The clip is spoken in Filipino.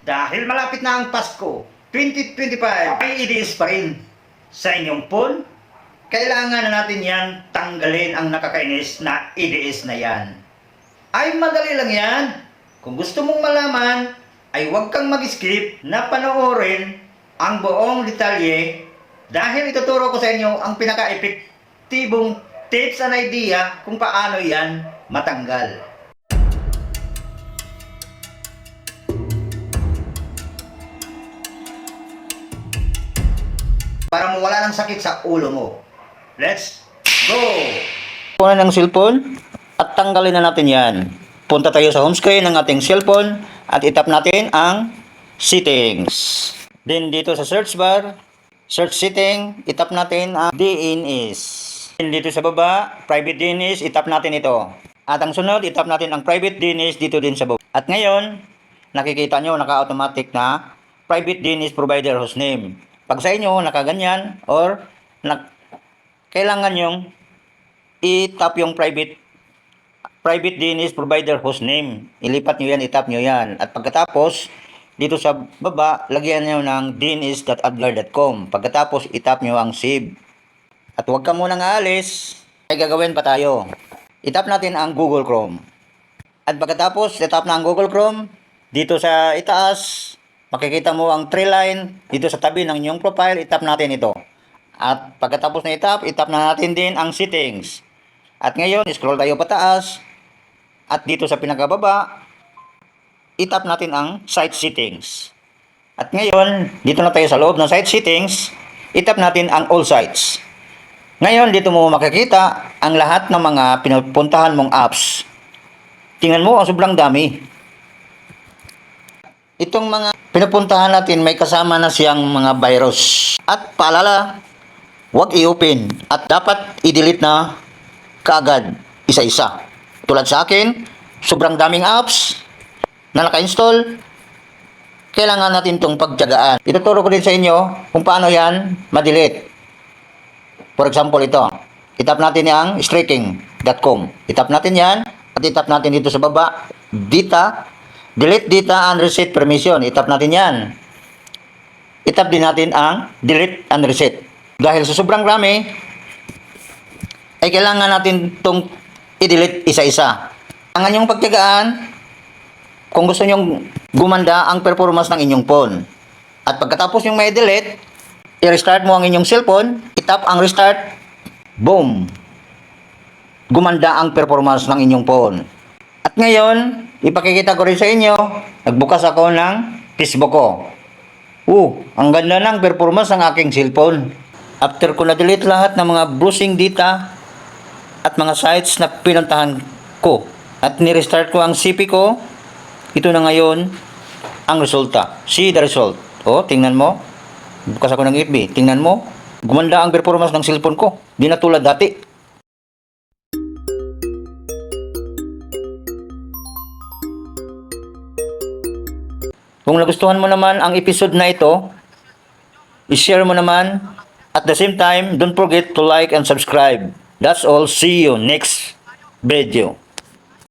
Dahil malapit na ang Pasko, 2025, ay idiis pa rin sa inyong phone. Kailangan na natin yan tanggalin ang nakakainis na idiis na yan. Ay madali lang yan. Kung gusto mong malaman, ay huwag kang mag-skip na panoorin ang buong detalye dahil ituturo ko sa inyo ang pinaka-epektibong tips and idea kung paano yan matanggal. Para mawala ng sakit sa ulo mo. Let's go! Kuha ng cellphone at tanggalin na natin yan. Punta tayo sa home screen ng ating cellphone at itap natin ang settings. Then dito sa search bar, search setting, itap natin ang DNS. Then dito sa baba, private DNS, itap natin ito. At ang sunod, itap natin ang private DNS dito din sa baba. At ngayon, nakikita nyo naka-automatic na private DNS provider hostname. Pag sa inyo nakaganyan or kailangan yung itap yung private DNS provider hostname. Ilipat nyo yan, itap nyo yan. At pagkatapos, dito sa baba, lagyan nyo ng dns.adler.com. Pagkatapos, itap nyo ang save. At huwag ka munang aalis, ay gagawin pa tayo. Itap natin ang Google Chrome. At pagkatapos, itap na ang Google Chrome, dito sa itaas, makikita mo ang 3 line dito sa tabi ng inyong profile, itap natin ito. At pagkatapos na itap na natin din ang settings. At ngayon, scroll tayo pataas. At dito sa pinakababa, itap natin ang site settings. At ngayon, dito na tayo sa loob ng site settings, itap natin ang all sites. Ngayon, dito mo makikita ang lahat ng mga pinupuntahan mong apps. Tingnan mo, ang sobrang dami. Itong mga pinupuntahan natin may kasama na siyang mga virus. At paalala, huwag i-open at dapat i-delete na kaagad isa-isa. Tulad sa akin, sobrang daming apps na naka-install. Kailangan natin itong pagtiyagaan. Ituturo ko din sa inyo kung paano yan ma-delete. For example, ito. Itap natin yung streaking.com. Itap natin yan at itap natin dito sa baba. Delete data and reset permission. Itap natin yan. Itap din natin ang delete and reset. Dahil sa sobrang rami, ay kailangan natin itong i-delete isa-isa. Ang inyong pagtiyagaan, kung gusto nyong gumanda ang performance ng inyong phone. At pagkatapos yung may delete, i-restart mo ang inyong cellphone, itap ang restart, boom! Gumanda ang performance ng inyong phone. At ngayon, ipakikita ko rin sa inyo, nagbukas ako ng Facebook ko. Ang ganda ng performance ng aking cellphone. After ko na-delete lahat ng mga browsing data at mga sites na pinuntahan ko at ni-restart ko ang CP ko, ito na ngayon ang resulta. See the result. Tingnan mo. Bukas ako ng FB. Tingnan mo. Gumanda ang performance ng cellphone ko. Di na tulad dati. Kung nagustuhan mo naman ang episode na ito, i-share mo naman. At the same time, don't forget to like and subscribe. That's all. See you next video.